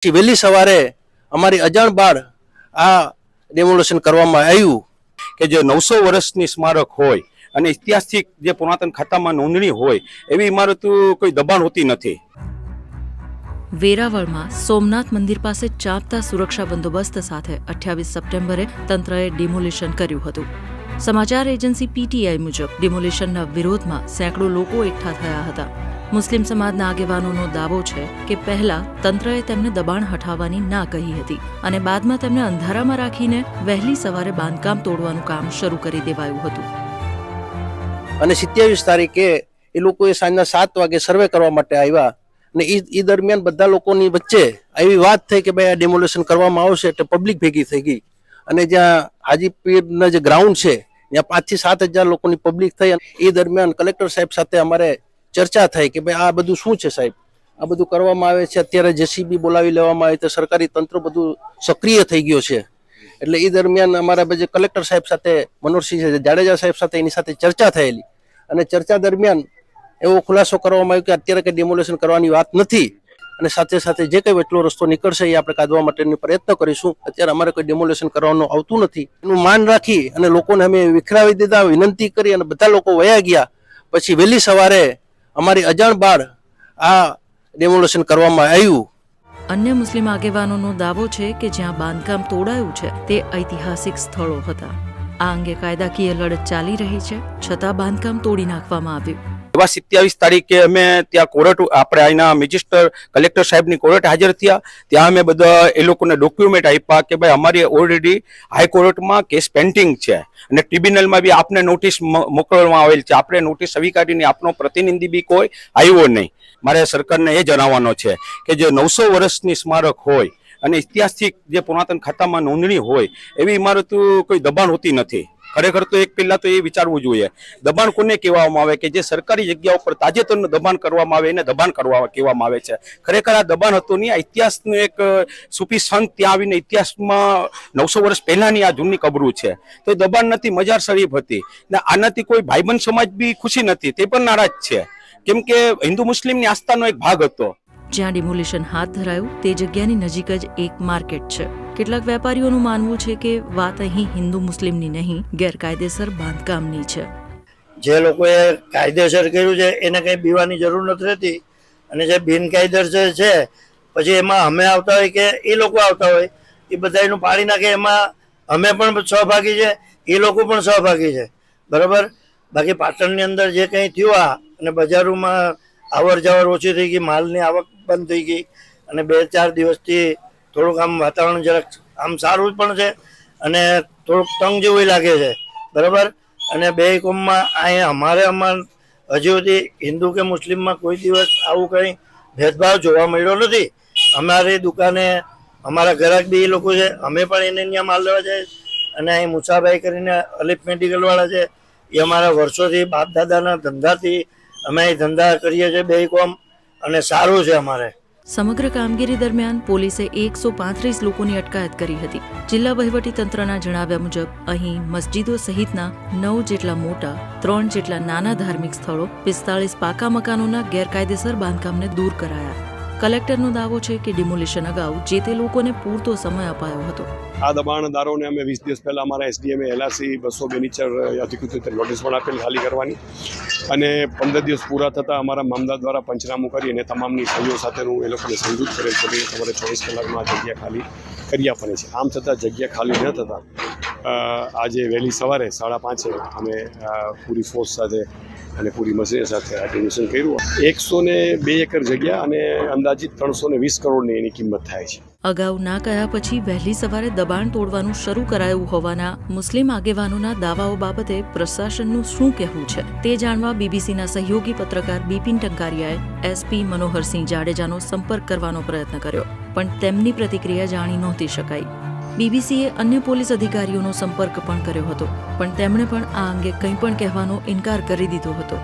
વહેલી સવારે અમારી અજાણ બાળ આ ડેમોલેશન કરવામાં આવ્યું કે જે 900 વર્ષની સ્મારક હોય અને ઇતિહાસથી જે પુરાતન ખાતામાં નોંધણી હોય એવી ઇમારતો કોઈ દબાણ હોતી નથી। વેરાવળમાં સોમનાથ મંદિર પાસે ચાંપતા સુરક્ષા બંદોબસ્ત સાથે 28 સપ્ટેમ્બરે તંત્રએ ડિમોલિશન કર્યું હતું। સમાચાર એજન્સી પીટીઆઈ મુજબ ડિમોલિશનના વિરોધમાં સેંકડો લોકો એકઠા થયા હતા। મુસ્લિમ સમાજના આગેવાનોનો દાવો છે કે પહેલા તંત્રએ તેમને દબાણ હટાવવાની ના કહી હતી અને બાદમાં તેમને અંધારામાં રાખીને વહેલી સવારે બાંધકામ તોડવાનું કામ શરૂ કરી દેવાયું હતું। અને 27 તારીખે એ લોકોએ સાંજના 7 વાગે સર્વે કરવા માટે આવ્યા અને એ દરમિયાન બધા લોકોની વચ્ચે આવી વાત થઈ કે ભાઈ આ ડેમોલેશન કરવામાં આવશે એટલે પબ્લિક ભેગી થઈ ગઈ અને જ્યાં હાજીપીરના જે ગ્રાઉન્ડ છે ત્યાં 5 થી 7 હજાર લોકોની પબ્લિક થઈ। એ દરમિયાન કલેક્ટર સાહેબ સાથે અમારે ચર્ચા થઈ કે ભાઈ આ બધું શું છે સાહેબ, આ બધું કરવામાં આવે છે, અત્યારે જેસીબી બોલાવી લેવામાં આવે તો સરકારી તંત્ર બધું સક્રિય થઈ ગયો છે। એટલે એ દરમિયાન અમારા જે કલેક્ટર સાહેબ સાથે મનોહરસિંહ જાડેજા સાહેબ સાથે એની સાથે ચર્ચા થયેલી અને ચર્ચા દરમિયાન એવો ખુલાસો કરવામાં આવ્યો કે અત્યારે કંઈ ડેમોલેશન કરવાની વાત નથી અને સાથે સાથે જે કંઈ એટલો રસ્તો નીકળશે એ આપણે કાઢવા માટેનો પ્રયત્ન કરીશું। અત્યારે અમારે કોઈ ડેમોલેશન કરવાનું આવતું નથી એનું માન રાખી અને લોકોને અમે વિખરાવી દીધા, વિનંતી કરી અને બધા લોકો વયા ગયા। પછી વહેલી સવારે અમારી અજાણ બાળ આ ડેમોલેશન કરવામાં આવ્યું। અન્ય મુસ્લિમ આગેવાનોનો દાવો છે કે જ્યાં બાંધકામ તોડાયું છે તે ઐતિહાસિક સ્થળો હતા। આ અંગે કાયદાકીય લડત ચાલી રહી છે, છતાં બાંધકામ તોડી નાખવામાં આવ્યું। એવા 27 તારીખે અમે ત્યાં કોર્ટ આપણે અહીંના મેજિસ્ટર કલેક્ટર સાહેબની કોર્ટ હાજર થયા। ત્યાં અમે બધા એ લોકોને ડોક્યુમેન્ટ આપ્યા કે ભાઈ અમારી ઓલરેડી હાઈકોર્ટમાં કેસ પેન્ડિંગ છે અને ટ્રિબ્યુનલમાં બી આપને નોટિસ મોકલવામાં આવેલ છે, આપણે નોટિસ સ્વીકારીને આપનો પ્રતિનિધિ બી કોઈ આવ્યો નહીં। મારે સરકારને એ જણાવવાનો છે કે જે 900 વર્ષની સ્મારક હોય અને ઇતિહાસથી જે પુરાતન ખાતામાં નોંધણી હોય એવી ઇમારતો કોઈ દબાણ હોતી નથી। ખરેખર તો એક પહેલા તો એ વિચારવું જોઈએ દબાણ કોને કહેવામાં આવે કે જે સરકારી જગ્યા ઉપર તાજેતરનું દબાણ કરવામાં આવે એને દબાણ કહેવામાં આવે છે। ખરેખર આ દબાણ હતું નહીં, આ ઇતિહાસનું એક સૂફી સંત ત્યાં આવીને ઇતિહાસમાં 900 વર્ષ પહેલાની આ જૂની કબરું છે તો એ દબાણ નથી, મજાર શરીફ હતી ને આનાથી કોઈ ભાઈબંધ સમાજ બી ખુશી નથી, તે પણ નારાજ છે કેમ કે હિન્દુ મુસ્લિમની આસ્થાનો એક ભાગ હતો। જ્યાં ડિમોલિશન હાથ ધરાયું તે જગ્યાની નજીક જ એક માર્કેટ છે। કેટલાક વેપારીઓનું માનવું છે કે વાત અહીં હિન્દુ મુસ્લિમની નહીં, ગેરકાયદેસર બાંધકામની છે। જે લોકોએ કાયદેસર કર્યું છે એને કંઈ બીવાની જરૂર નથી રહેતી અને જે બિનકાયદેસર છે પછી એમાં અમે આવતા હોય કે એ લોકો આવતા હોય એ બધા એનું પાડી નાખે, એમાં અમે પણ સહભાગી છે, એ લોકો પણ સહભાગી છે, બરાબર। બાકી પાટણની અંદર જે કંઈ થયું આ અને બજારોમાં આવર જવર ઓછી થઈ ગઈ, માલની આવક બંધ થઈ ગઈ અને 2-4 દિવસથી થોડુંક આમ વાતાવરણ જરાક આમ સારું પણ છે અને થોડુંક તંગ જેવું લાગે છે, બરાબર। અને બે કોમમાં અમારે હજુ સુધી હિન્દુ કે મુસ્લિમમાં કોઈ દિવસ આવું કંઈ ભેદભાવ જોવા મળ્યો નથી। અમારી દુકાને અમારા ગ્રાહક બી એ લોકો છે, અમે પણ એને ત્યાં માલ લેવા જાય અને અહીં મુસાભાઈ કરીને અલીફ મેડિકલવાળા છે, એ અમારા વર્ષોથી બાપ દાદાના ધંધાથી અમે અહીં ધંધા કરીએ છીએ બે કોમ અને સારું છે અમારે। સમગ્ર કામગીરી દરમિયાન પોલીસે 135 લોકોની અટકાયત કરી હતી। જિલ્લા વહીવટી તંત્રના જણાવ્યા મુજબ અહીં મસ્જિદો સહિતના 9 જેટલા મોટા, 3 જેટલા નાના ધાર્મિક સ્થળો, 45 પાકા મકાનોના ગેરકાયદેસર બાંધકામને દૂર કરાયા। કલેક્ટરનો દાવો છે કે ડિમોલિશન અગાઉ જે તે લોકોને પૂરતો સમય અપાયો હતો। આ દબાણદારોને અમે 20 દિવસ પહેલાં અમારા એસડીએમએ એલઆરસી 202 નીચે અધિકૃત રીતે નોટિસ પણ આપેલ ખાલી કરવાની અને 15 દિવસ પૂરા થતાં અમારા મામદાર દ્વારા પંચનામું કરી અને તમામની સહીઓ સાથેનું એ લોકોને સમજૂત કરેલ છે કે તમારે 24 કલાકમાં આ જગ્યા ખાલી કરી આપવાની છે। આમ છતાં જગ્યા ખાલી ન થતાં આજે વહેલી સવારે 5:30 અમે પૂરી ફોર્સ સાથે અને પૂરી મશીનરી સાથે આ ડોનેશન કર્યું। 102 એકર જગ્યા અને અંદાજિત 320 કરોડની એની કિંમત થાય છે। અગાઉ ના કહ્યા પછી વહેલી સવારે દબાણ તોડવાનું શરૂ કરાયું હોવાના મુસ્લિમ આગેવાનોના દાવાઓ બાબતે પ્રશાસનનું શું કહેવું છે તે જાણવા બીબીસીના સહયોગી પત્રકાર બિપિન ટંકારિયાએ એસપી મનોહરસિંહ જાડેજાનો સંપર્ક કરવાનો પ્રયત્ન કર્યો પણ તેમની પ્રતિક્રિયા જાણી નહોતી શકાઈ। બીબીસીએ અન્ય પોલીસ અધિકારીઓનો સંપર્ક પણ કર્યો હતો પણ તેમણે પણ આ અંગે કંઈ પણ કહેવાનો ઇનકાર કરી દીધો હતો।